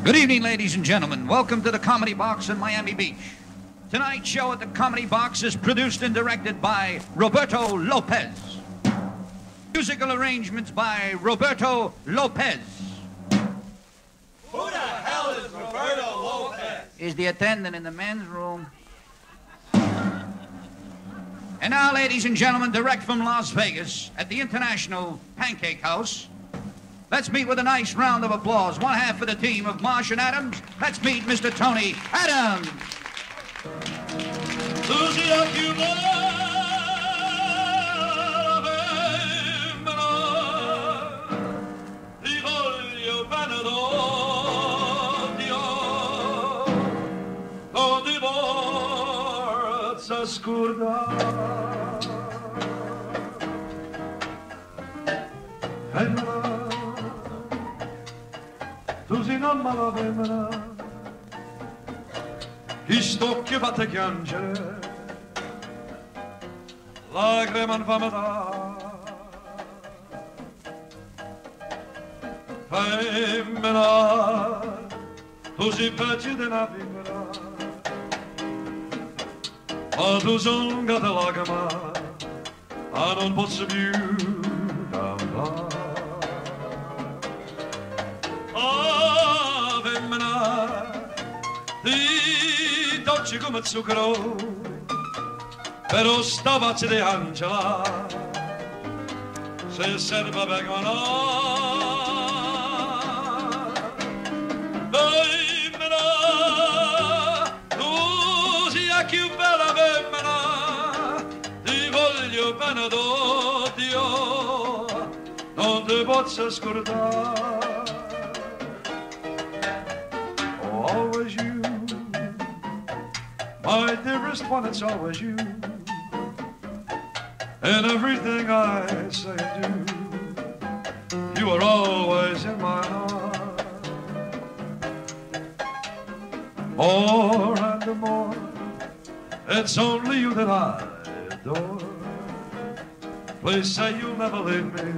Good evening, ladies and gentlemen. Welcome to the Comedy Box in Miami Beach. Tonight's show at the Comedy Box is produced and directed by Roberto Lopez. Musical arrangements by Roberto Lopez. Who the hell is Roberto Lopez? He's the attendant in the men's room. And now, ladies and gentlemen, direct from Las Vegas at the International Pancake House, let's meet with a nice round of applause. One half for the team of Marsh and Adams. Let's meet Mr. Tony Adams. I stocchiate piangere, lacrime infamata. Femmina, tu sei peggio di una femmina, ma tu son gata lacrima, e non posso più cantare. Ah, femmina, ti dolce come zucchero, però sta faccia di Angela se serve per canare. Femmina, tu sia più bella femmina, ti voglio bene d'odio, non ti posso scordare. Oh, always you, my dearest one, it's always you. In everything I say and do, you are always in my heart. More and more, it's only you that I adore. Please say you'll never leave me,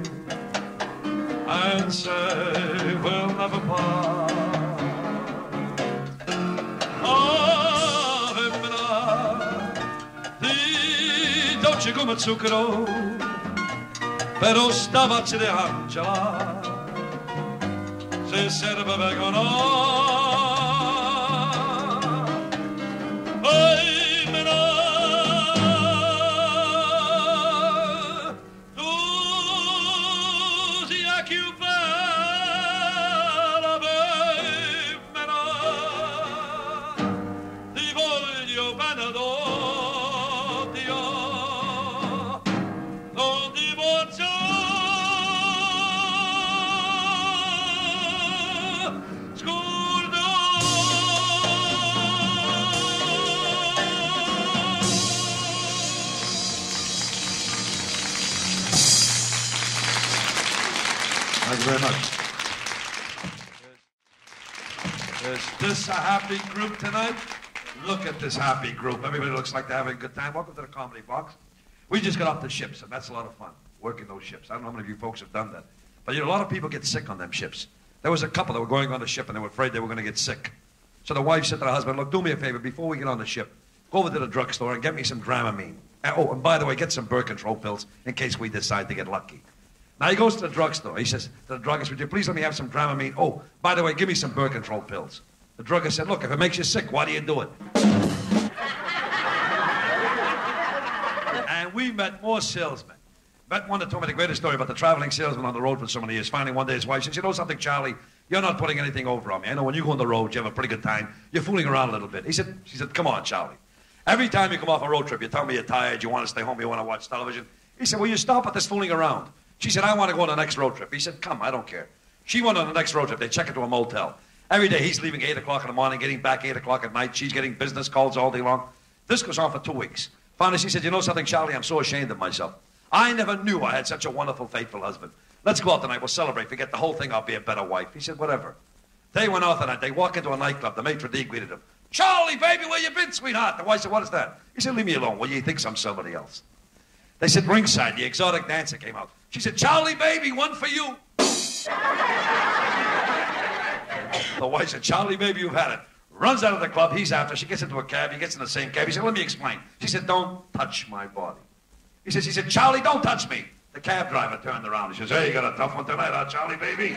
and say we'll never part. Come zucchero, però sta faccia di Angela se serve per canare. Femmina, tu sia più bella femmina, ti voglio bene d'odio. Thank you very much. Is this a happy group tonight? Look at this happy group. Everybody looks like they're having a good time. Welcome to the Comedy Box. We just got off the ships, and that's a lot of fun, working those ships. I don't know how many of you folks have done that. But, you know, a lot of people get sick on them ships. There was a couple that were going on the ship, and they were afraid they were going to get sick. So the wife said to the husband, look, do me a favor. Before we get on the ship, go over to the drugstore and get me some Dramamine. Oh, and by the way, get some birth control pills in case we decide to get lucky. Now, he goes to the drugstore. He says to the druggist, would you please let me have some Dramamine? Oh, by the way, give me some birth control pills. The druggist said, look, if it makes you sick, why do you do it? And we met more salesmen. Met one that told me the greatest story about the traveling salesman on the road for so many years. Finally, one day his wife said, you know something, Charlie? You're not putting anything over on me. I know when you go on the road, you have a pretty good time. You're fooling around a little bit. She said, come on, Charlie. Every time you come off a road trip, you tell me you're tired, you want to stay home, you want to watch television. He said, well, you stop at this fooling around. She said, I want to go on the next road trip. He said, come, I don't care. She went on the next road trip. They check into a motel. Every day he's leaving 8 o'clock in the morning, getting back 8 o'clock at night. She's getting business calls all day long. This goes on for 2 weeks. Finally, she said, you know something, Charlie? I'm so ashamed of myself. I never knew I had such a wonderful, faithful husband. Let's go out tonight. We'll celebrate. Forget the whole thing. I'll be a better wife. He said, whatever. They went out that night. They walk into a nightclub. The maitre d' greeted him. Charlie, baby, where you been, sweetheart? The wife said, what is that? He said, leave me alone. Well, you think I'm somebody else. They said, ringside, the exotic dancer came out. She said, Charlie, baby, one for you. The wife said, Charlie, baby, you've had it. Runs out of the club. He's after. She gets into a cab. He gets in the same cab. He said, let me explain. She said, don't touch my body. He said, Charlie, don't touch me. The cab driver turned around. He says, hey, you got a tough one tonight, huh, Charlie, baby?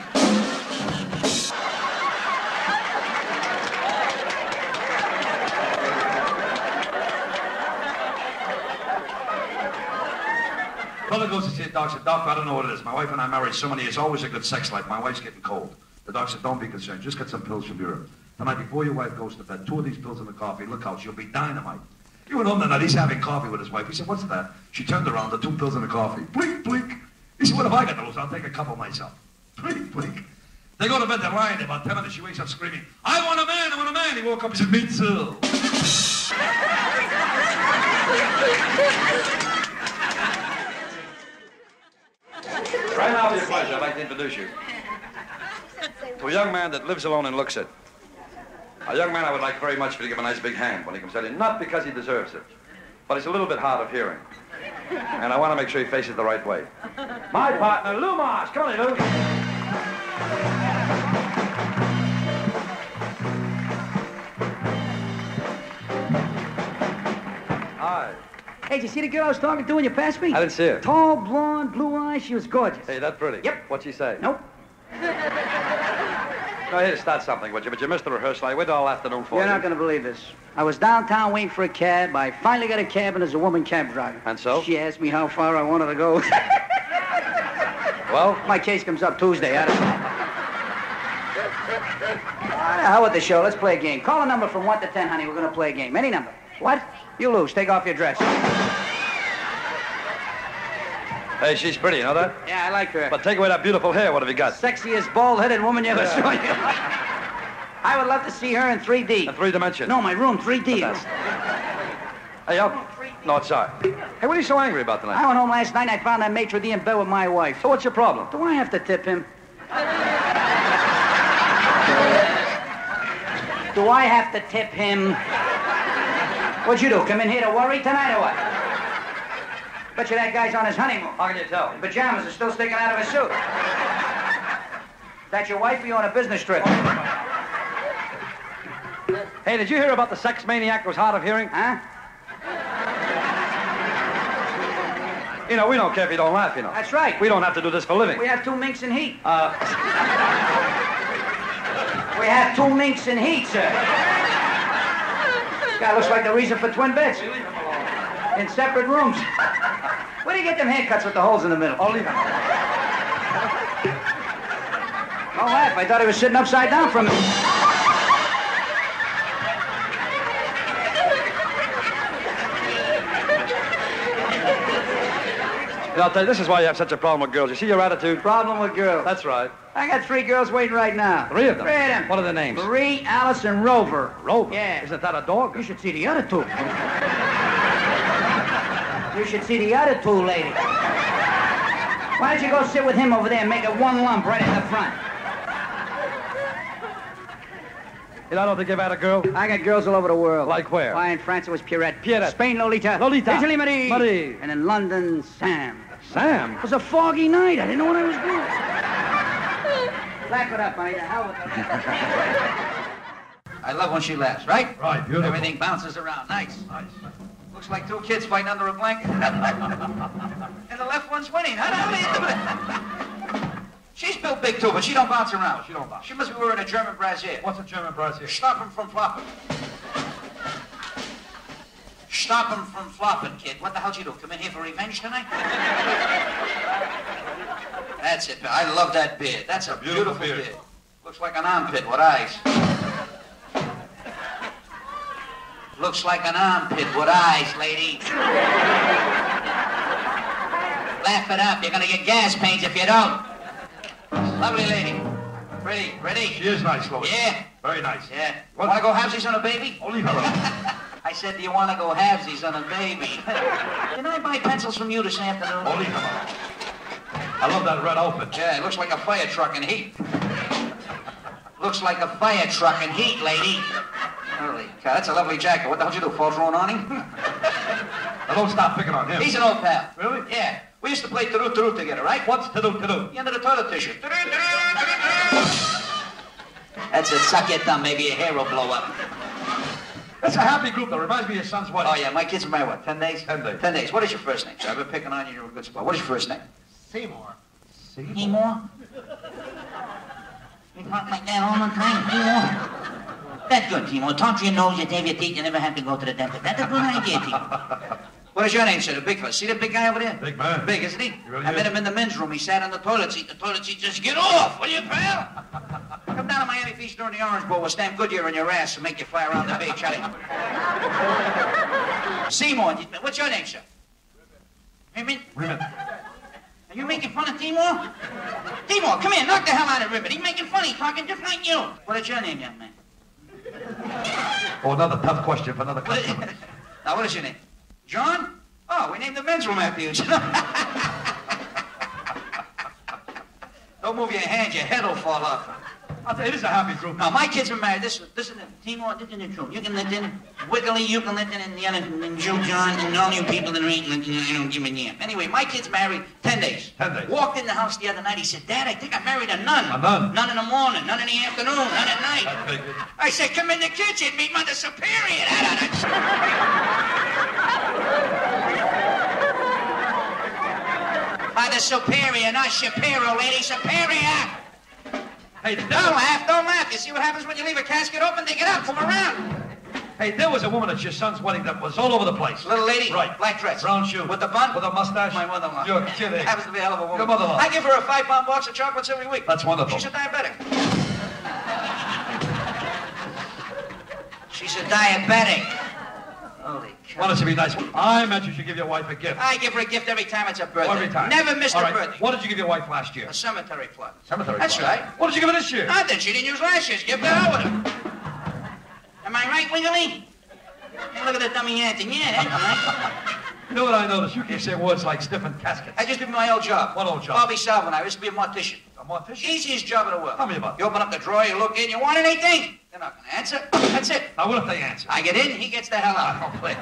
Brother goes to see a doctor. Said, Doc, I don't know what it is. My wife and I married so many years. Always a good sex life. My wife's getting cold. The doctor said, don't be concerned. Just get some pills from Europe. Tonight, before your wife goes to bed, 2 of these pills in the coffee. Look out, she'll be dynamite. He went home that night. He's having coffee with his wife. He said, what's that? She turned around, the 2 pills in the coffee. Blink, blink. He said, what have I got to lose? I'll take a couple myself. Blink, blink. They go to bed, they're lying. In about 10 minutes, she wakes up screaming, I want a man, I want a man. He woke up, he said, me too. Right now, with your pleasure, I'd like to introduce you to a young man that lives alone and looks it. A young man I would like very much for you to give a nice big hand when he comes out in. Not because he deserves it, but he's a little bit hard of hearing. And I want to make sure he faces the right way. My partner, Lou Marsh. Come on, Lou. Hi. Hey, did you see the girl I was talking to when you passed me? I didn't see her. Tall, blonde, blue eyes. She was gorgeous. Hey, that pretty? Yep. What'd she say? Nope. Go ahead, start something, would you? But you missed the rehearsal. I waited all afternoon for you. You're not going to believe this. I was downtown waiting for a cab. I finally got a cab, and there's a woman cab driver. And so? She asked me how far I wanted to go. Well? My case comes up Tuesday. I don't know. How with the show? Let's play a game. Call a number from 1 to 10, honey. We're going to play a game. Any number. What? You lose. Take off your dress. Hey, she's pretty, you know that? Yeah, I like her. But take away that beautiful hair. What have you got? Sexiest bald-headed woman you ever saw. I would love to see her in 3D. In 3 dimensions. No, my room, 3D. Hey, no, it's sorry. Hey, what are you so angry about tonight? I went home last night and I found that maitre d' in bed with my wife. So what's your problem? Do I have to tip him? Do I have to tip him? What'd you do? Come in here to worry tonight or what? Bet you that guy's on his honeymoon. How can you tell? The pajamas are still sticking out of his suit. That your wife or you on a business trip? Hey, did you hear about the sex maniac who's hard of hearing? Huh? You know, we don't care if you don't laugh, you know. That's right. We don't have to do this for a living. We have 2 minks in heat. We have 2 minks in heat, sir. This guy looks like the reason for twin beds. In separate rooms. Where do you get them haircuts with the holes in the middle? Oh, leave him. Don't laugh. I thought he was sitting upside down from me. You know, I'll tell you, this is why you have such a problem with girls. You see your attitude? Problem with girls. That's right. I got 3 girls waiting right now. 3 of them? 3 of them. What are their names? Marie, Alice, and Rover. Rover? Yeah. Isn't that a dog? You should see the other 2. You should see the other 2, lady. Why don't you go sit with him over there and make it 1 lump right in the front? You know, I don't think you've had a girl. I got girls all over the world. Like where? Why, in France it was Pierrette. Pierrette. Spain, Lolita. Lolita. Italy, Marie. Marie. And in London, Sam. Sam? It was a foggy night. I didn't know what I was doing. Laugh it up, honey. The hell with it. I love when she laughs, right? Right, beautiful. Everything bounces around. Nice. Nice. Looks like 2 kids fighting under a blanket. And the left one's winning. How the hell do you do it? She's built big, too, but she don't bounce around. She don't bounce. She must be wearing a German brassiere. What's a German brassiere? Stop him from flopping. Stop him from flopping, kid. What the hell'd you do? Come in here for revenge tonight? That's it. I love that beard. That's a beautiful beard. Looks like an armpit with eyes. Looks like an armpit with eyes, lady. Laugh it up. You're gonna get gas pains if you don't. Lovely lady. Pretty. Ready? She is nice, Lois. Yeah. Very nice. Yeah. Want to go halvesies on a baby? Oh, leave her alone. I said, do you want to go halvesies on a baby? Can I buy pencils from you this afternoon? Oh, leave her alone. I love that red outfit. Yeah, it looks like a fire truck in heat. Looks like a fire truck in heat, lady. Holy cow, that's a lovely jacket. What the hell did you do, fall through an awning? Now, don't stop picking on him. He's an old pal. Really? Yeah. We used to play toot together, right? What's to do? The end of the toilet tissue. That's it. Suck your thumb. Maybe your hair will blow up. That's a happy group that reminds me of your son's wedding. Oh, yeah. My kids are married, what, 10 days? 10 days. 10 days. What is your first name, sir? I've been picking on you. You're in a good spot. What is your first name? Seymour. Seymour? You talk like that all the time, Seymour? That's good, Seymour. Talk to your nose, you shave your teeth, you never have to go to the dentist. That's a good idea, Seymour. What is your name, sir? The big fella. See the big guy over there? Big man. Big, isn't he? Really I met is. him in the men's room. He sat on the toilet seat. The toilet seat just, get off, will you, pal? Come down to Miami Beach during the Orange Bowl. We'll stamp Goodyear in your ass and make you fly around the beach, Charlie. Seymour, what's your name, sir? Ribbon? Ribbon. Are you making fun of Timor? Timor, come here, knock the hell out of Ribbon. He's making fun, he's talking just like you. What is your name, young man? Oh, another tough question for another customer. Now, what is your name? John? Oh, we named the men's room after you. Don't move your hand, your head will fall off. I'll tell you, this is a happy group. Now, my kids are married. This is the Timor, this is the truth. You can let in Wiggly, you can let in the other, and Joe John, and all you people that are eating, I don't give a damn. Anyway, my kid's married 10 days. 10 days. Walked in the house the other night. He said, Dad, I think I married a nun. A nun? None in the morning, none in the afternoon, none at night. I figured. I said, come in the kitchen, meet Mother Superior. Mother Superior, not Shapiro, Lady Superior. Hey, Don't laugh, don't laugh. You see what happens when you leave a casket open? Dig it up, come around. Hey, there was a woman at your son's wedding that was all over the place. Little lady, Right. black dress. Brown shoe. With the bun? With a mustache. My mother-in-law. You're kidding. Happens to be a hell of a woman. Your mother-in-law. I give her a 5-pound box of chocolates every week. That's wonderful. She's a diabetic. She's a diabetic. Holy cow. Why don't you be nice? I meant you should give your wife a gift. I give her a gift every time it's her birthday. Every time. Never missed All her right. birthday. What did you give your wife last year? A cemetery plot. Cemetery That's plot. right. What did you give her this year? Nothing. She didn't use last year's gift. The hell with her. Am I right, Wiggly? Hey, look at the dummy answer. Yeah, that's right. You know what I noticed? You keep saying words like stiffened caskets. I just did my old job. What old job? Bobby Salvin. I used to be a mortician. A mortician? Easiest job in the world. Tell me about it. You open up the drawer, you look in, you want anything? They're not going to answer. That's it. Now, what if they answer? I get in, he gets the hell out. Don't play.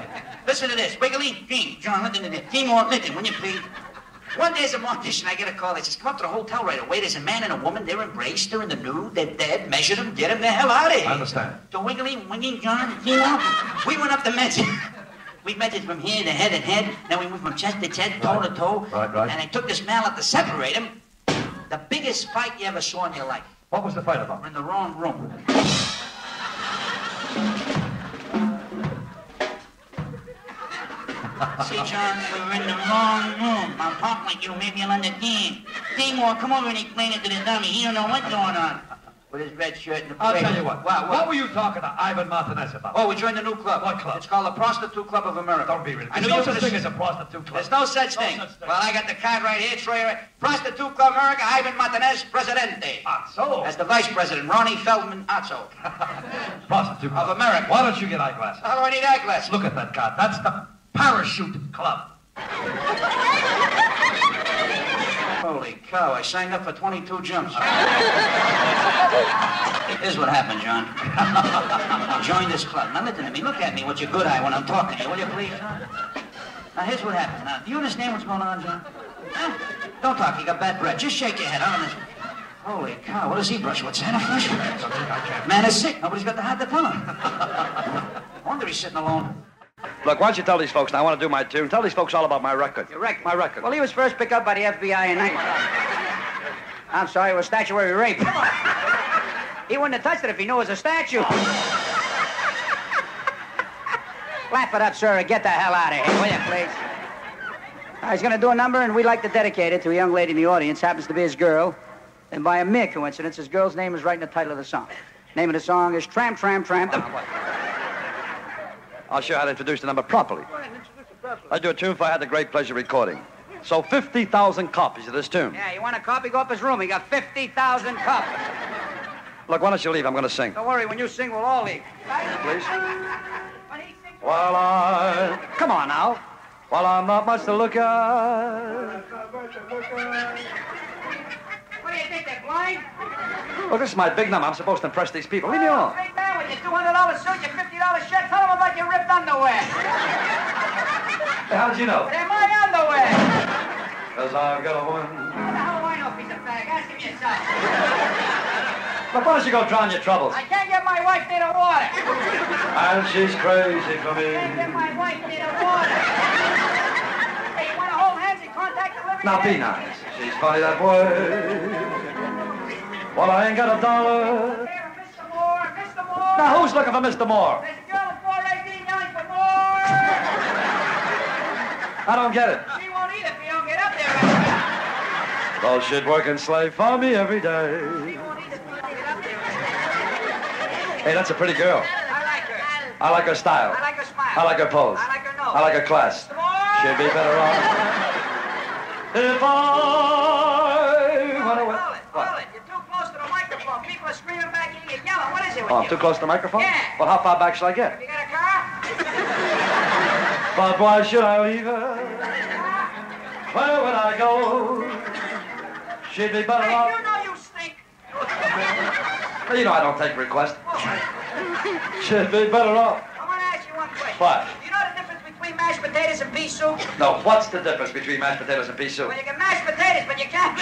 Listen to this. Wiggly, Gene, John, listen to this. Timor, listen, will you please? One day as a mortician, I get a call. They says, come up to the hotel right away. There's a man and a woman. They're embraced. They're in the nude. They're dead. Measure them. Get them the hell out of here. I understand. So Wiggly, John, Timor, we went up to measure. We measured from here to head and head. Then we went from chest to chest, toe to toe. Right. And I took this mallet to separate them. The biggest fight you ever saw in your life. What was the fight about? We're in the wrong room. See, John, we were in the wrong room. I'll talk like you, maybe you'll understand. Seymour, come over and explain it to the dummy. He don't know what's going on. With his red shirt and the I'll parade. tell you what. What were you talking to Ivan Martinez about? Oh, we joined a new club. What club? It's called the Prostitute Club of America. Don't be ridiculous. I knew There's you no were such thing as a prostitute club. There's no such thing. such thing. Well, I got the card right here. Troy, Prostitute Club America, Ivan Martinez, Presidente. So. As the vice president, Ronnie Feldman Atzo. Prostitute club. Of America. Why don't you get eyeglasses? How do I need eyeglasses? Look at that card. That's the Parachute Club. Holy cow, I signed up for 22 jumps. Here's what happened, John. I joined this club. Now listen to me. Look at me with your good eye when I'm talking to you, will you please, John? Now here's what happened. Now, do you understand what's going on, John? Huh? Don't talk, you got bad breath. Just shake your head. I don't understand. Holy cow, what does he brush with? Santa Fresh? Man is sick. Nobody's got the heart to tell him. I wonder he's sitting alone. Look, why don't you tell these folks now? I want to do my tune. Tell these folks all about my record. Your record? My record. Well, he was first picked up by the FBI in 19... I'm sorry, it was statutory rape. He wouldn't have touched it if he knew it was a statue. Laugh it up, sir, and get the hell out of here, will you, please? He's going to do a number, and we'd like to dedicate it to a young lady in the audience. Happens to be his girl. And by a mere coincidence, his girl's name is right in the title of the song. Name of the song is Tramp, Tramp, Tramp. I'll show you how to introduce the number properly. I do a tune for I had the great pleasure recording. So 50,000 copies of this tune. Yeah, you want a copy? Go up his room. He got 50,000 copies. Look, why don't you leave? I'm going to sing. Don't worry, when you sing, we'll all leave. Please. Come on now. Well, I'm not much to look at. What do you think, they're blind? Look, this is my big number. I'm supposed to impress these people. Leave me alone. Big man with your $200 suit, your $50 shirt, tell them about your ripped underwear. Hey, how did you know? They're my underwear. Because I've got a woman. How the hell do I know if he's a fag? Ask him yourself. Look, why don't you go drown your troubles? I can't get my wife near the water. And she's crazy for me. I can't get my wife near the water. Hey, you want to hold hands and contact the living? Now be nice. She's funny that way. Well, I ain't got a dollar. Mr. Moore, Mr. Moore. Now who's looking for Mr. Moore? There's a girl at 418 yelling for more. I don't get it. She won't eat if you don't get up there right now. Well, she'd work and slave for me every day. She won't eat if you don't get up there right now. Hey, that's a pretty girl. I like her. I like her style. I like her smile. I like her pose. I like her nose. I like her class. Mr. Moore. She'd be better off if I went away. Hold it. You're too close to the microphone. People are screaming back at you. You're yelling. What is it with Oh, you? too close to the microphone? Yeah. Well, how far back shall I get? You got a car? But why should I leave her? Where would I go? She'd be better Hey, off. you know you stink. Well, you know I don't take requests. She'd be better off. I want to ask you one question. What? You know the difference between mashed potatoes and pea soup? No, what's the difference between mashed potatoes and pea soup? Well, you can mash potatoes, but you can't.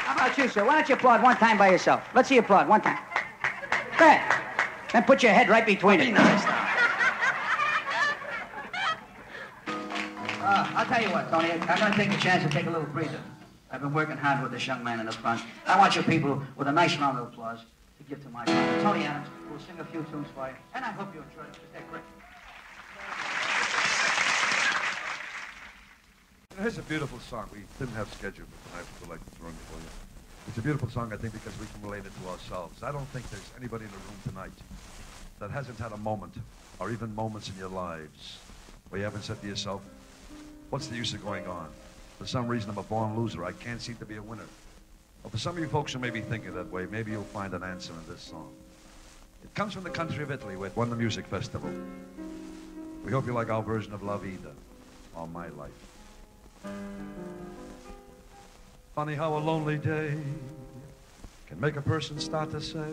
How about you, sir? Why don't you applaud one time by yourself? Let's see you applaud one time. Go ahead. Then put your head right between it. Nice. I'll tell you what, Tony. I'm going to take a chance to take a little breather. I've been working hard with this young man in the front. I want you people, with a nice round of applause, to give to my partner, Tony Adams, who will sing a few tunes for you. And I hope you enjoy it, because they're great. Here's a beautiful song. We didn't have scheduled, but tonight we would like to throw it for you. It's a beautiful song, I think, because we can relate it to ourselves. I don't think there's anybody in the room tonight that hasn't had a moment, or even moments in your lives, where you haven't said to yourself, what's the use of going on? For some reason, I'm a born loser. I can't seem to be a winner. Well, for some of you folks who may be thinking that way, maybe you'll find an answer in this song. It comes from the country of Italy, where it won the music festival. We hope you like our version of La Vida, or My Life. Funny how a lonely day can make a person start to say,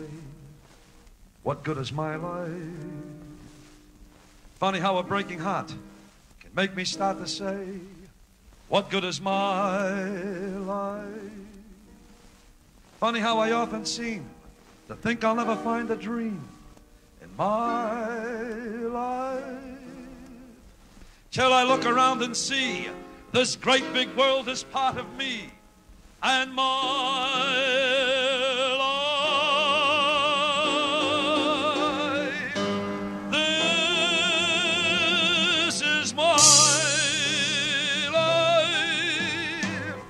what good is my life? Funny how a breaking heart can make me start to say, what good is my life? Funny how I often seem to think I'll never find a dream in my life, till I look around and see this great big world is part of me and my life. This is my life.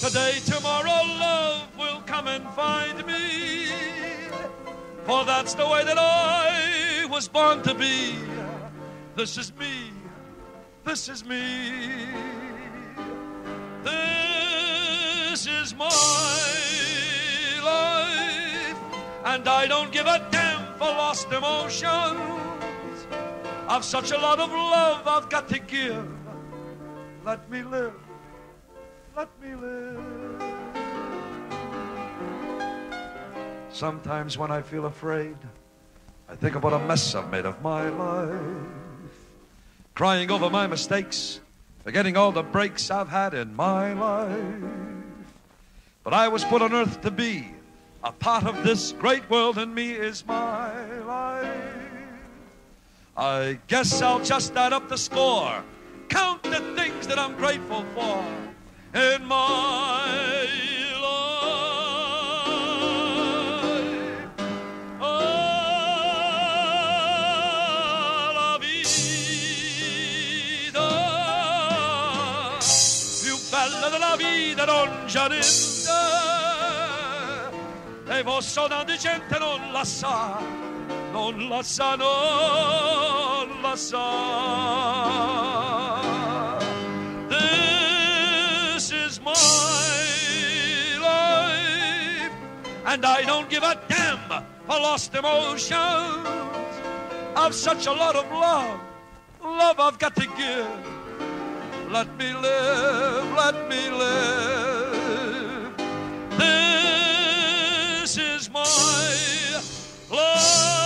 Today, tomorrow, love will come and find me, for that's the way that I was born to be. This is me. This is me. This is my life, and I don't give a damn for lost emotions. I've such a lot of love I've got to give. Let me live, let me live. Sometimes when I feel afraid, I think about a mess I've made of my life, crying over my mistakes, forgetting all the breaks I've had in my life. But I was put on earth to be a part of this great world, and me is my life. I guess I'll just add up the score, count the things that I'm grateful for in my life. Oh, la vida, più bella della vita non c'è niente, e vostra tanta gente non la sa, non la sa, non la sa. This is my life, and I don't give a damn for lost emotions. I've such a lot of love, love I've got to give. let me live, let me live. This is my life.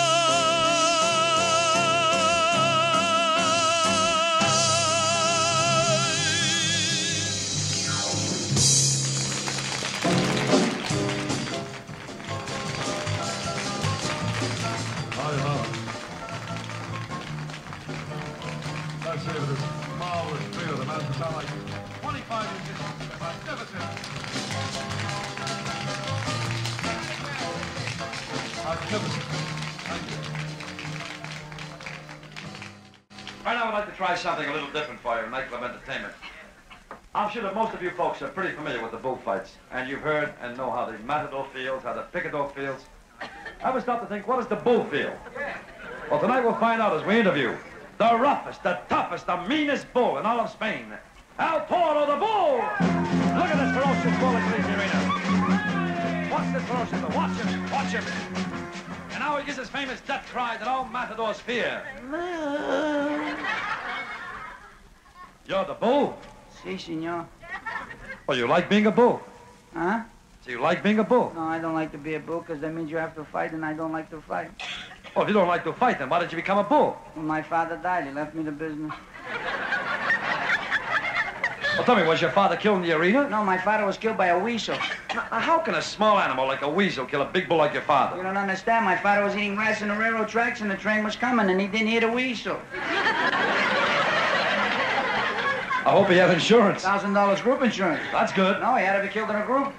Let's hear this marvelous trio. The man sound like 25 musicians. Magnificent. Magnificent. Thank you. Right now, I'd like to try something a little different for you, nightclub entertainment. I'm sure that most of you folks are pretty familiar with the bullfights, and you've heard and know how the matador feels, how the picador feels. Ever stop to think, what does the bull feel? Well, tonight we'll find out as we interview the roughest, the toughest, the meanest bull in all of Spain. El Toro, the bull! Look at this ferocious bull in the arena. Watch this ferocious bull. Watch him, watch him. And now he gives his famous death cry that all matadors fear. You're the bull? Si, senor. Well, you like being a bull? Huh? So you like being a bull? No, I don't like to be a bull because that means you have to fight, and I don't like to fight. Well, if you don't like to fight, then why did you become a bull? When my father died, he left me the business. Well, tell me, was your father killed in the arena? No, my father was killed by a weasel. Now, how can a small animal like a weasel kill a big bull like your father? You don't understand. My father was eating grass in the railroad tracks, and the train was coming, and he didn't hear the weasel. I hope he had insurance. $1,000 group insurance. That's good. No, he had to be killed in a group.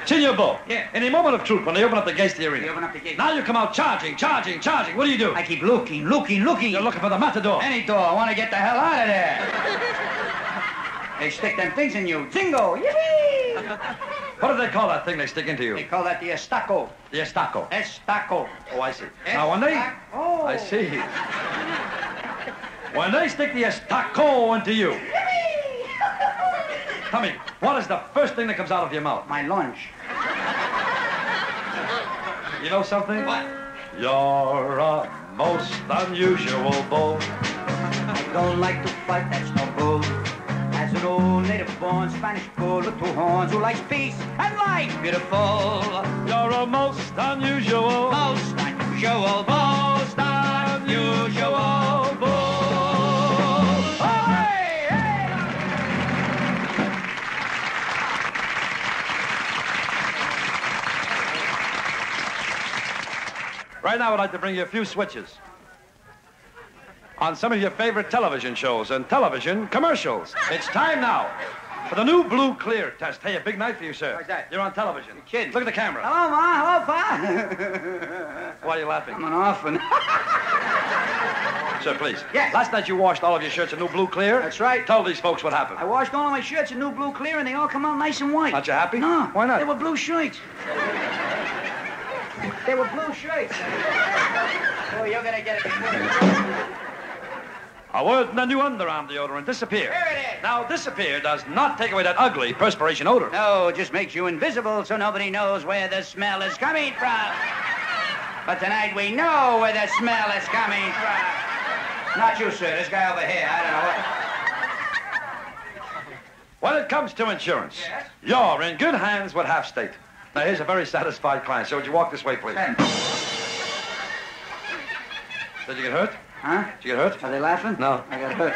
Senor Bull. Yeah. In a moment of truth, when they open up the gates to the arena. They open up the gate. Now you come out charging, charging, charging. What do you do? I keep looking. You're looking for the matador. Any door. I want to get the hell out of there. They stick them things in you. Jingo! Yippee! What do they call that thing they stick into you? They call that the estaco. The estaco. Estaco. Oh, I see. Now, when they... Oh. I see. When they stick the estaco into you... Tell me, what is the first thing that comes out of your mouth? My lunch. You know something? What? You're a most unusual bull. I don't like to fight, that's no bull. As an old native-born Spanish bull with two horns who likes peace and life, beautiful. You're a most unusual, Most unusual bull. most unusual bull. Hey, hey! Right now, I'd like to bring you a few switches on some of your favorite television shows and television commercials. It's time now for the new Blue Clear test. Hey, a big night for you, sir. Why's that? You're on television. You're kidding. Look at the camera. Hello, Ma. Hello, Pa. Why are you laughing? I'm an orphan. Sir, please. Yes. Last night you washed all of your shirts in new Blue Clear. That's right. Tell these folks what happened. I washed all of my shirts in new blue clear, and they all come out nice and white. Aren't you happy? No. Why not? They were blue shirts. They were blue shirts. Oh, you're gonna get it before. A word and a new underarm deodorant. Disappear. Here it is. Now, disappear does not take away that ugly perspiration odor. No, it just makes you invisible so nobody knows where the smell is coming from. But tonight we know where the smell is coming from. Not you, sir. This guy over here. I don't know what. When it comes to insurance, Yes? you're in good hands with Half State. Now, here's a very satisfied client. So would you walk this way, please? Did you get hurt? Huh? Did you get hurt? Are they laughing? No. I got hurt.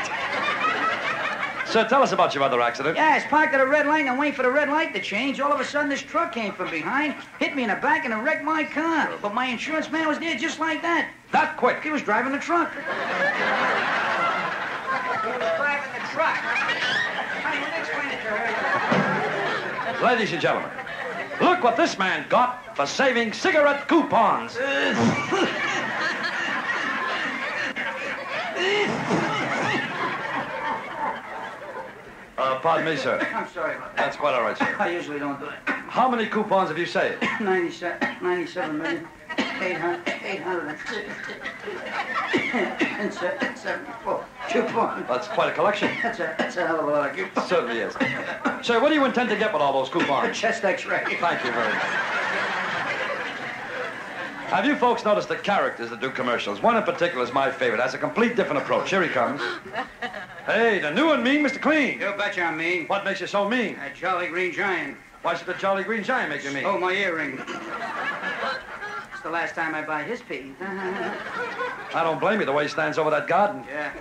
Sir, tell us about your other accident. Yeah, I was parked at a red light and I'm waiting for the red light to change. All of a sudden, this truck came from behind, hit me in the back, and it wrecked my car. But my insurance man was there just like that. That quick. He was driving the truck. He was driving the truck. Honey, will you explain it to her? Ladies and gentlemen, look what this man got for saving cigarette coupons. Pardon me, sir. I'm sorry about that. That's quite all right, sir. I usually don't do it. How many coupons have you saved? 97 million. 874 coupons. That's quite a collection. That's a hell of a lot of coupons. Certainly is. Sir, what do you intend to get with all those A coupons? chest X-ray. Thank you very much. Have you folks noticed the characters that do commercials? One in particular is my favorite. Has a complete different approach. Here he comes. Hey, the new and mean Mr. Clean. You betcha I'm mean. What makes you so mean? That Jolly Green Giant. Why should the Jolly Green Giant make you mean? Oh, my earring. It's the last time I buy his pee. I don't blame you the way he stands over that garden. Yeah.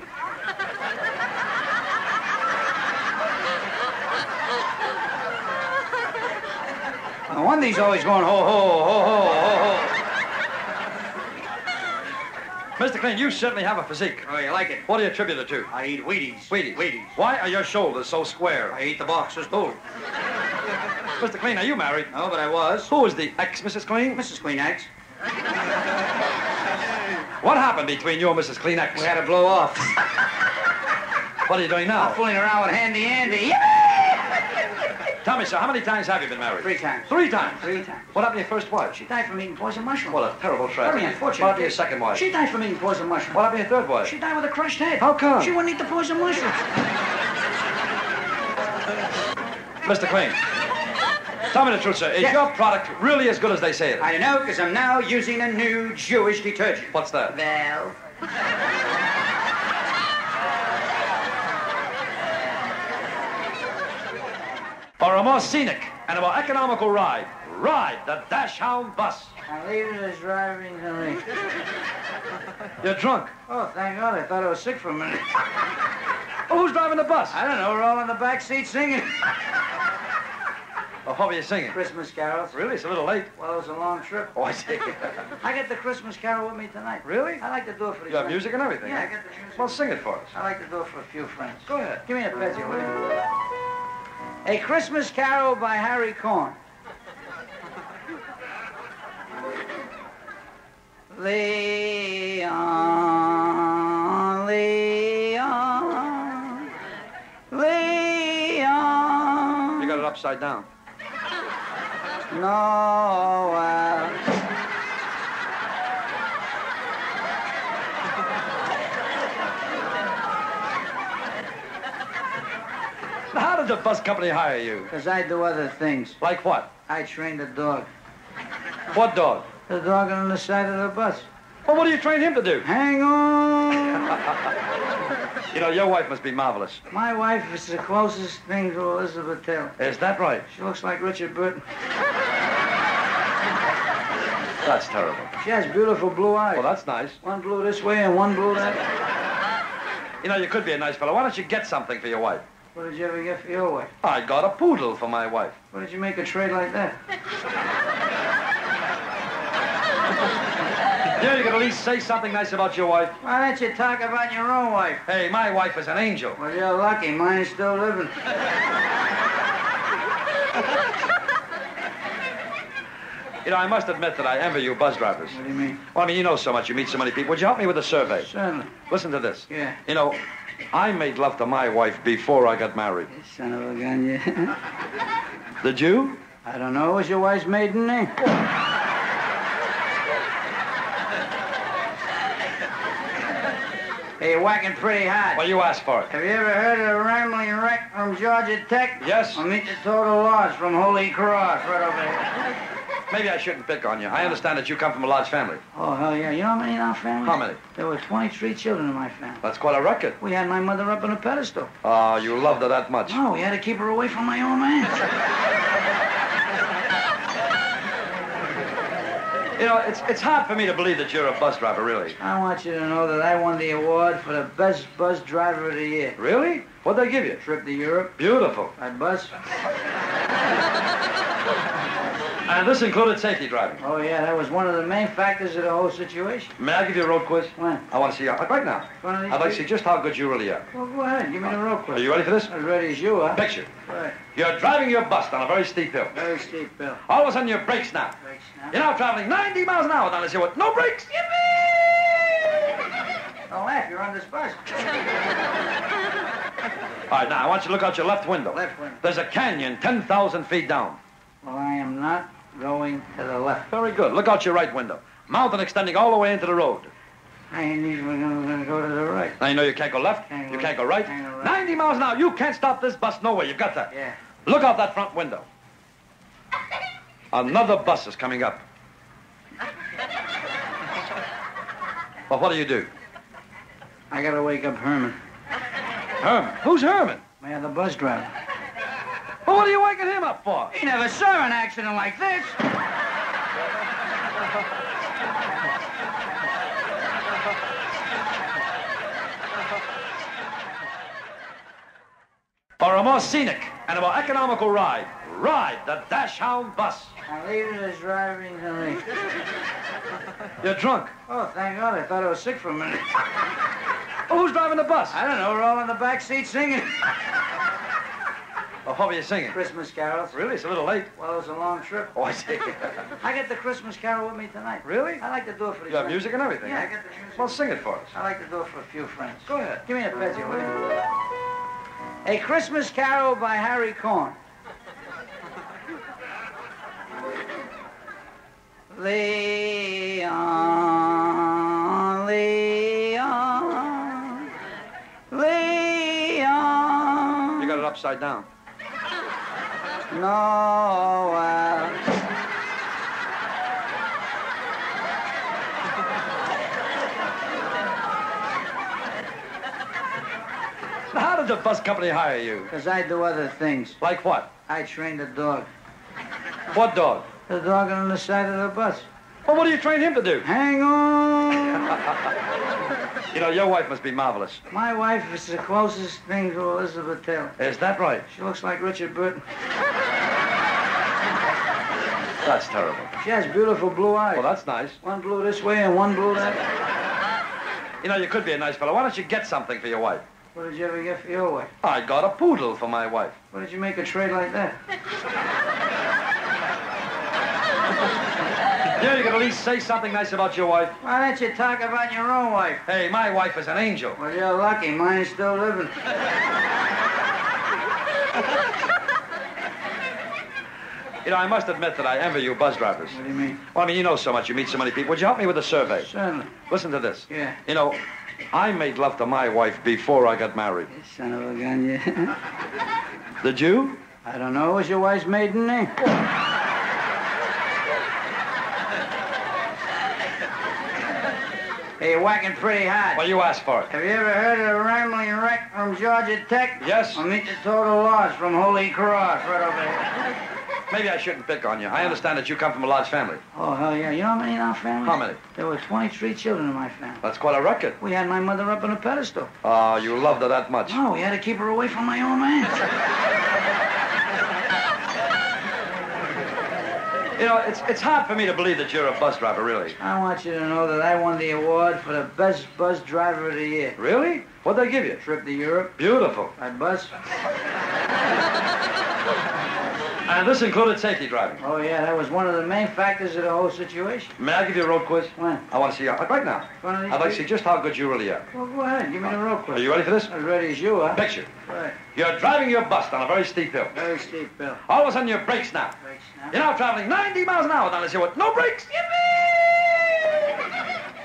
No wonder he's always going ho, ho, ho, ho, ho, ho. Mr. Clean, you certainly have a physique. Oh, you like it? What do you attribute it to? I eat Wheaties. Wheaties. Wheaties. Why are your shoulders so square? I eat the boxes, too. Mr. Clean, are you married? No, but I was. Who is the ex-Mrs. Clean? Mrs. Kleenex. What happened between you and Mrs. Kleenex? We had to blow off. What are you doing now? I'm fooling around with Handy Andy. Tell me, sir, how many times have you been married? 3 times. 3 times? 3 times. What happened to your first wife? She died from eating poison mushroom. What a terrible tragedy. Very unfortunate. What happened to your second wife? She died from eating poison mushroom. What happened to your third wife? She died with a crushed head. How come? She wouldn't eat the poison mushroom. Mr. Clean, tell me the truth, sir. Is Yes. your product really as good as they say it is? I know, because I'm now using a new Jewish detergent. What's that? Well. For a more scenic and a more economical ride, ride the Dash Hound bus. I leave it as driving to me. You're drunk. Oh, thank God. I thought I was sick for a minute. Well, who's driving the bus? I don't know. We're all in the back seat singing. Oh, what were you singing? Christmas carols. Really? It's a little late. Well, it was a long trip. Oh, I see. I get the Christmas carol with me tonight. Really? I like to do it for the You have friends. music and everything? Yeah, I huh? get the music. Well, sing it for us. I like to do it for a few friends. Go ahead. Give me a pedgie, will you? A Christmas Carol by Harry Corn. Leon, Leon, Leon. You got it upside down. Noel. How did the bus company hire you? Because I do other things. Like what? I trained a dog. What dog? The dog on the side of the bus. Well, what do you train him to do? Hang on. You know, your wife must be marvelous. My wife is the closest thing to Elizabeth Taylor. Is that right? She looks like Richard Burton. That's terrible. She has beautiful blue eyes. Well, that's nice. One blue this way and one blue that way. You know, you could be a nice fellow. Why don't you get something for your wife? What did you ever get for your wife? I got a poodle for my wife. What did you make a trade like that? Yeah, you could at least say something nice about your wife. Why don't you talk about your own wife? Hey, my wife is an angel. Well, you're lucky. Mine's still living. You know, I must admit that I envy you bus drivers. What do you mean? Well, I mean, you know so much. You meet so many people. Would you help me with a survey? Certainly. Listen to this. Yeah. You know, I made love to my wife before I got married. You son of a gun, you. Did you? I don't know. What's your wife's maiden name? Hey, you're whacking pretty hard. Well, you asked for it. Have you ever heard of the Rambling Wreck from Georgia Tech? Yes. Well, meet the Total Loss from Holy Cross right over there. Maybe I shouldn't pick on you. I understand that you come from a large family. Oh, hell yeah. You know how many in our family? How many? There were 23 children in my family. That's quite a record. We had my mother up on a pedestal. Oh, you loved her that much. No, we had to keep her away from my own man. You know, it's hard for me to believe that you're a bus driver, really. I want you to know that I won the award for the best bus driver of the year. Really? What'd they give you? Trip to Europe. Beautiful. By bus. And this included safety driving. Oh, yeah, that was one of the main factors of the whole situation. May I give you a road quiz? When? I want to see you. Right now. One of these I'd like to see days? just how good you really are. Well, go ahead. Give me the road quiz. Are you ready for this? As ready as you are. Picture. Right. You're driving your bus down a very steep hill. Very steep bill. All of a sudden, your brakes snap. Brakes now. You're now traveling 90 miles an hour down this hill with no brakes. Don't laugh. You're on this bus. All right, now, I want you to look out your left window. Left window. There's a canyon 10,000 feet down. Well, I am not going to the left. Very good. Look out your right window. Mountain extending all the way into the road. I ain't even going to go to the right. Now, you know you can't go left, Can't go you left, can't go right. can't go right. 90 miles an hour. You can't stop this bus nowhere. You've got that. Yeah. Look out that front window. Another bus is coming up. Well, what do you do? I gotta wake up Herman. Herman? Who's Herman? Man, the bus driver. Well, what are you waking him up for? He never saw an accident like this. For a more scenic and a more economical ride, ride the Dash Hound bus. I leave it as driving to me. You're drunk. Oh, thank God. I thought I was sick for a minute. Well, who's driving the bus? I don't know. We're all in the back seat singing. Oh, what were you singing? Christmas carols. Really? It's a little late. Well, it was a long trip. Oh, I see. I get the Christmas carol with me tonight. Really? I like to do it for the You have friends. music and everything? Yeah, eh? I get the music. Well, sing it for us. I like to do it for a few friends. Go ahead. Give me a pedgie, will you? A Christmas Carol by Harry Corn. Leon, Leon, Leon. You got it upside down. Noel. How did the bus company hire you? Because I do other things. Like what? I trained a dog. What dog? The dog on the side of the bus. Well, what do you train him to do? Hang on. You know, your wife must be marvelous. My wife is the closest thing to Elizabeth Taylor. Is that right? She looks like Richard Burton. That's terrible. She has beautiful blue eyes. Well, that's nice. One blue this way and one blue that way. You know, you could be a nice fellow. Why don't you get something for your wife? What did you ever get for your wife? I got a poodle for my wife. What did you make a trade like that? Yeah, you could at least say something nice about your wife. Why don't you talk about your own wife? Hey, my wife is an angel. Well, you're lucky. Mine's still living. You know, I must admit that I envy you bus drivers. What do you mean? Well, I mean, you know so much. You meet so many people. Would you help me with a survey? Certainly. Listen to this. Yeah. You know, I made love to my wife before I got married. You son of a gun, yeah. Did you? I don't know. What's your wife's maiden name? Hey, you're whacking pretty hard. Well, you asked for it. Have you ever heard of the Rambling Wreck from Georgia Tech? Yes. Well, meet the total loss from Holy Cross right over here. Maybe I shouldn't pick on you. I understand that you come from a large family. Oh, hell yeah. You know how many in our family? How many? There were 23 children in my family. That's quite a record. We had my mother up on a pedestal. Oh, you loved her that much. No, we had to keep her away from my own man. You know, it's hard for me to believe that you're a bus driver, really. I want you to know that I won the award for the best bus driver of the year. Really? What'd they give you? Trip to Europe. Beautiful. By bus. And this included safety driving. Oh, yeah, that was one of the main factors of the whole situation. May I give you a road quiz? When? I want to see you. Right now. One of these I'd like to see days? just how good you really are. Well, go ahead. Give me the road quiz. Are you ready for this? As ready as you are. Picture. Right. You're driving your bus down a very steep hill. Very steep, Bill. All of a sudden, your brakes snap. Brakes now. You're now traveling 90 miles an hour down this hill with no brakes.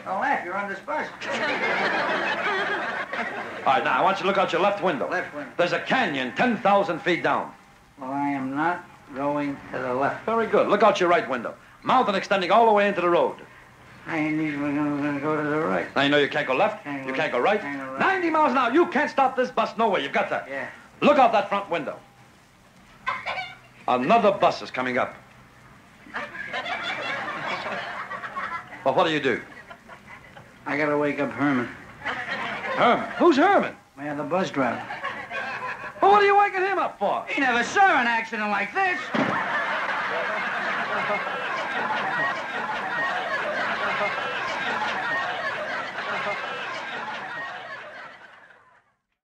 Don't laugh. You're on this bus. All right, now, I want you to look out your left window. Left window. There's a canyon 10,000 feet down. Well, I am not going to the left. Very good. Look out your right window. Mountain extending all the way into the road. I ain't even going to go to the right. Now, you know you can't go left, Can't go you can't go left, right. can't go right. 90 miles an hour. You can't stop this bus nowhere. You've got that. Yeah. Look out that front window. Another bus is coming up. Well, what do you do? I got to wake up Herman. Herman? Who's Herman? Man, the bus driver. Well, what are you waking him up for? He never saw an accident like this.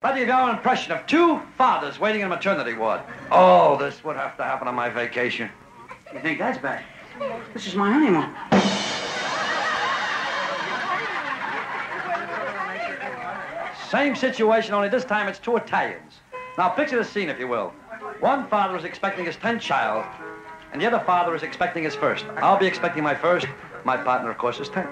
Let me give you an impression of two fathers waiting in a maternity ward. Oh, this would have to happen on my vacation. You think that's bad? This is my honeymoon. Same situation, only this time it's two Italians. Now, picture the scene, if you will. One father is expecting his 10th child, and the other father is expecting his first. I'll be expecting my first. My partner, of course, is 10.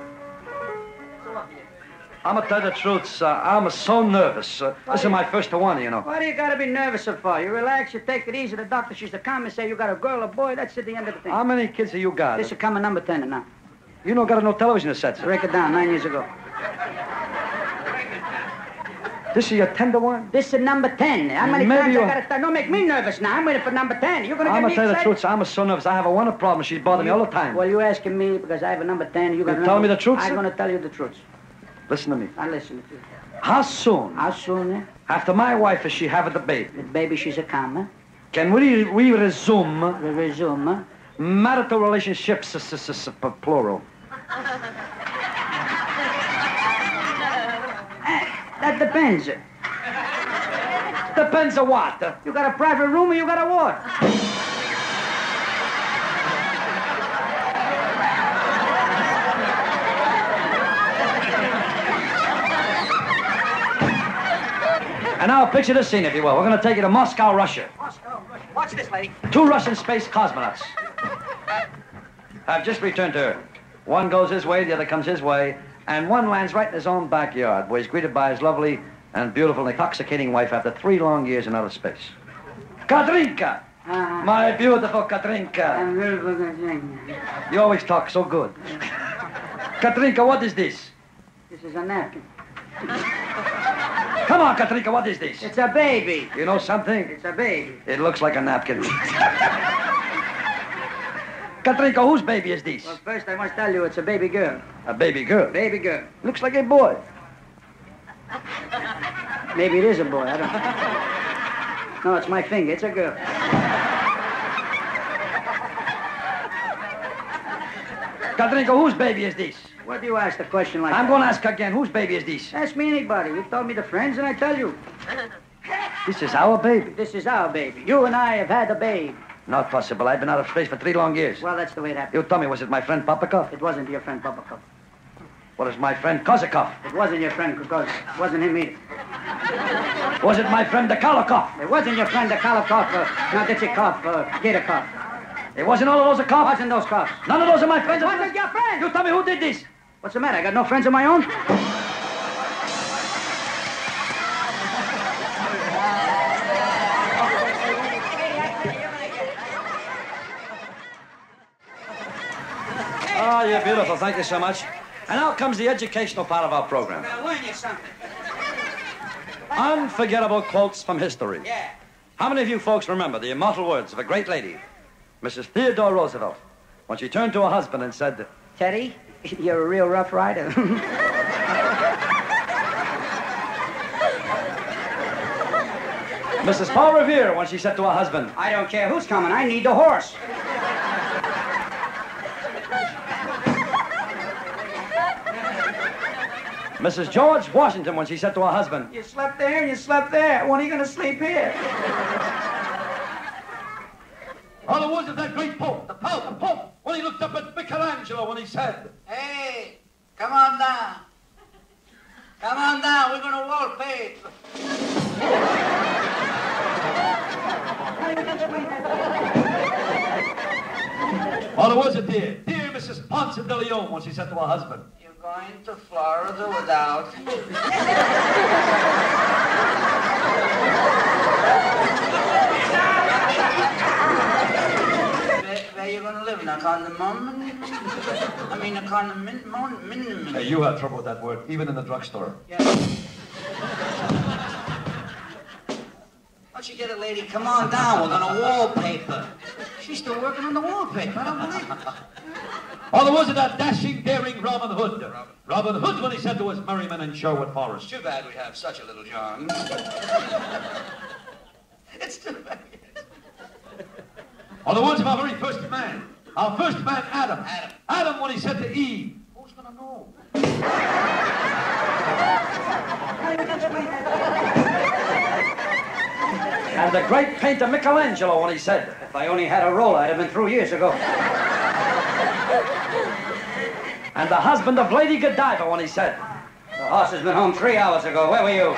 I'm going to tell you the truth, sir. I'm so nervous. This is my first one, you know. What do you got to be nervous for? You relax, you take it easy. The doctor, she's to come and say you got a girl or boy. That's at the end of the thing. How many kids have you got? This is coming number 10 now. You don't got no television set, sir. Break it down, 9 years ago. This is your tender one? This is number 10. How many Maybe times you- I gotta tell? Don't make me nervous now. I'm waiting for number 10. You're gonna I'm get gonna me tell you the excited? truth, sir. I'm so nervous. I have a wonder problem. She's bothering me all the time. Well, you asking me because I have a number 10. You got You tell me the truth, I'm sir? gonna tell you the truth. Listen to me. I listen to you. How soon How soon, eh? after my wife is she having the baby? The baby, she's a comma. Can we resume We resume, huh? marital relationships, plural? That depends. Depends on what? You got a private room or you got a ward? And now picture this scene, if you will. We're going to take you to Moscow, Russia. Moscow, Russia. Watch this, lady. 2 Russian space cosmonauts have just returned to Earth. One goes his way, the other comes his way, and one lands right in his own backyard, where he's greeted by his lovely and beautiful and intoxicating wife after 3 long years in outer space. Katrinka! My beautiful Katrinka. I'm very good. You always talk so good. Katrinka, what is this? This is a napkin. Come on, Katrinka, what is this? It's a baby. You know something? It's a baby. It looks like a napkin. Katrinka, whose baby is this? Well, first I must tell you it's a baby girl. A baby girl. Baby girl. Looks like a boy. Maybe it is a boy. I don't. No, it's my finger. It's a girl. Katrinka, whose baby is this? What do you ask the question like I'm that? going to ask again, whose baby is this? Ask me anybody. You told me the friends, and I tell you. This is our baby. This is our baby. You and I have had a babe. Not possible. I've been out of space for 3 long years. Well, that's the way it happened. You tell me, was it my friend Popakov? It wasn't your friend Popakov. What is my friend Kozakov? It wasn't your friend because it wasn't him either. Was it my friend Dekalikov? It wasn't your friend Dekalikov, Naditchikov, Gatorkov. It wasn't all of those a It cop? wasn't those cops. None of those are my friends. It wasn't your friend. You tell me who did this? What's the matter? I got no friends of my own? Oh, you're beautiful. Thank you so much. And now comes the educational part of our program. I'll learn you something. Unforgettable quotes from history. Yeah. How many of you folks remember the immortal words of a great lady, Mrs. Theodore Roosevelt, when she turned to her husband and said, Teddy, you're a real rough rider. Mrs. Paul Revere, when she said to her husband, I don't care who's coming. I need the horse. Mrs. George Washington, when she said to her husband, You slept there and you slept there. When are you going to sleep here? All the words of that great Pope, the Pope, when he looked up at Michelangelo when he said, Hey, come on down. Come on down. We're going to wallpaper. all the words of dear Mrs. Ponce de Leon when she said to her husband, You're going to Florida without. Where you going to live? In a condominium? I mean, a condominium. hey, you have trouble with that word, even in the drugstore. Yeah. Don't you get it, lady? Come on down. We're going to wallpaper. She's still working on the wallpaper. I don't believe it. All the words of that dashing, daring Robin Hood. Robin Hood when he said to his merrymen in Sherwood Forest. Too bad we have such a little John. It's too bad. All the words of our very first man. Our first man, Adam. Adam when he said to Eve, Who's going to know? and the great painter Michelangelo when he said, If I only had a roller, I'd have been through years ago. and the husband of Lady Godiva when he said, The horse has been home 3 hours ago. Where were you?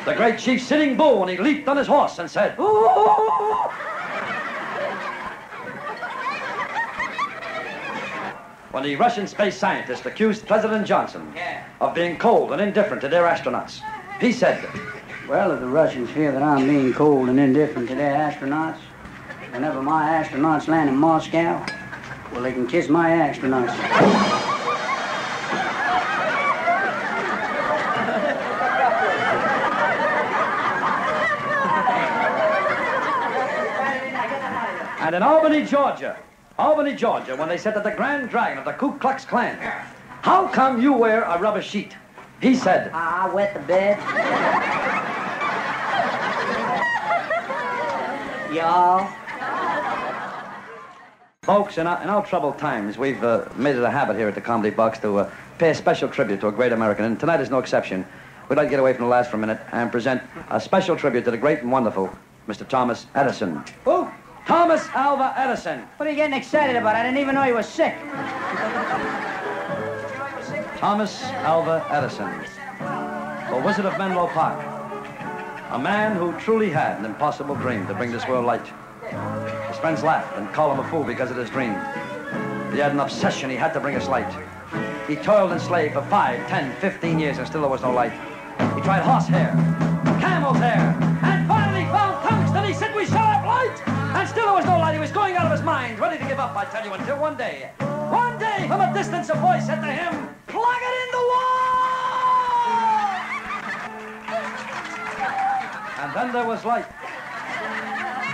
the great chief Sitting Bull when he leaped on his horse and said, "Ooh." When the Russian space scientists accused President Johnson of being cold and indifferent to their astronauts, he said, Well, if the Russians fear that I'm being cold and indifferent to their astronauts, whenever my astronauts land in Moscow, well, they can kiss my astronauts. And in Albany, Georgia, when they said that the Grand Dragon of the Ku Klux Klan, how come you wear a rubber sheet? He said, I wet the bed. Y'all. folks, in our troubled times, we've made it a habit here at the Comedy Box to pay a special tribute to a great American, and tonight is no exception. We'd like to get away from the last for a minute and present a special tribute to the great and wonderful Mr. Thomas Edison. Who? Thomas Alva Edison. What are you getting excited about? I didn't even know you were sick. Thomas Alva Edison, the Wizard of Menlo Park. A man who truly had an impossible dream to bring this world light. His friends laughed and called him a fool because of his dream. He had an obsession. He had to bring us light. He toiled and slaved for 5, 10, 15 years and still there was no light. He tried horsehair, camel's hair, and finally found tungsten. He said, we shall have light. And still there was no light. He was going out of his mind, ready to give up, I tell you, until one day, from a distance, a voice said to him, plug it in the wall! And then there was light.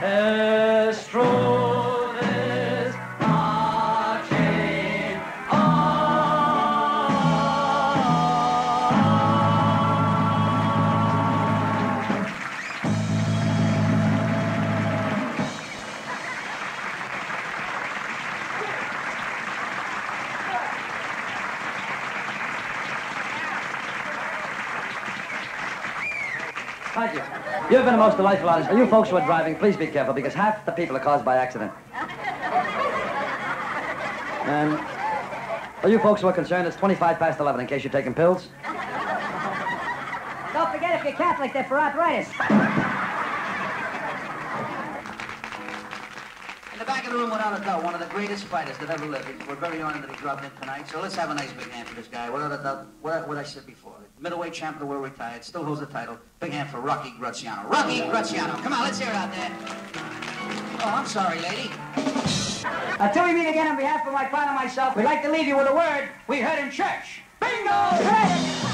It's true, this marching on. Thank you. You've been the most delightful audience. You folks who are driving, please be careful, because half the people are caused by accident. And for you folks who are concerned, it's 25 past 11 in case you're taking pills. Don't forget, if you're Catholic, they're for arthritis. In the back of the room, without a doubt, one of the greatest fighters that ever lived. We're very honored that he dropped in tonight, so let's have a nice big hand for this guy. Without a doubt, what I said before. Middleweight champ of the world, retired, still holds the title. Big hand for Rocky Graziano. Rocky Graziano. Come on, let's hear it out there. Oh, I'm sorry, lady. Until we meet again, on behalf of my father and myself, we'd like to leave you with a word we heard in church. Bingo!